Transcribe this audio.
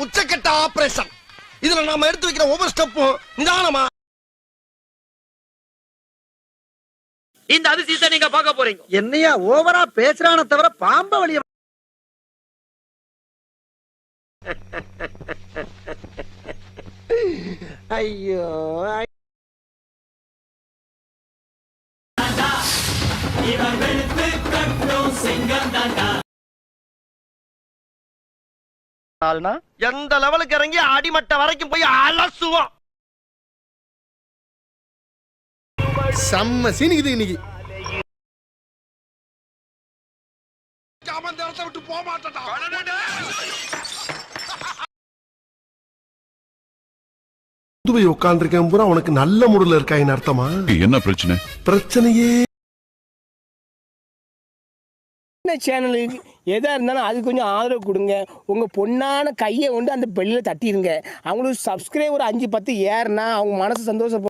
உச்சக்கட்ட ஆபரேஷன். இதுல நாம எடுத்து வைக்கிற ஒவ்வொரு ஸ்டெப்பும் நிதானமா. இந்த அதிசயத்தை நீங்க பார்க்க போறீங்க. என்னையா ஓவரா பேசுறானே தவிர பாம்ப வழிய. ஐயோ எந்த லெவலுக்கு இறங்கி அடிமட்ட வரைக்கும் போய் அலசுவோம். செம்ம சீனிக்குது இன்னைக்கு. விட்டு போக மாட்டா. புதுவை உட்கார்ந்துருக்கேன் பூரா உனக்கு நல்ல மூடுல இருக்காயின்னு அர்த்தமா? என்ன பிரச்சனை? பிரச்சனையே சேனலுக்கு எதா இருந்தாலும் அது கொஞ்சம் ஆதரவு கொடுங்க. உங்கள் பொண்ணான கையை கொண்டு அந்த பெல்லில் தட்டிடுங்க. அவங்களுக்கு சப்ஸ்கிரைபர் 5-10 ஏறுனா அவங்க மனசு சந்தோஷம்.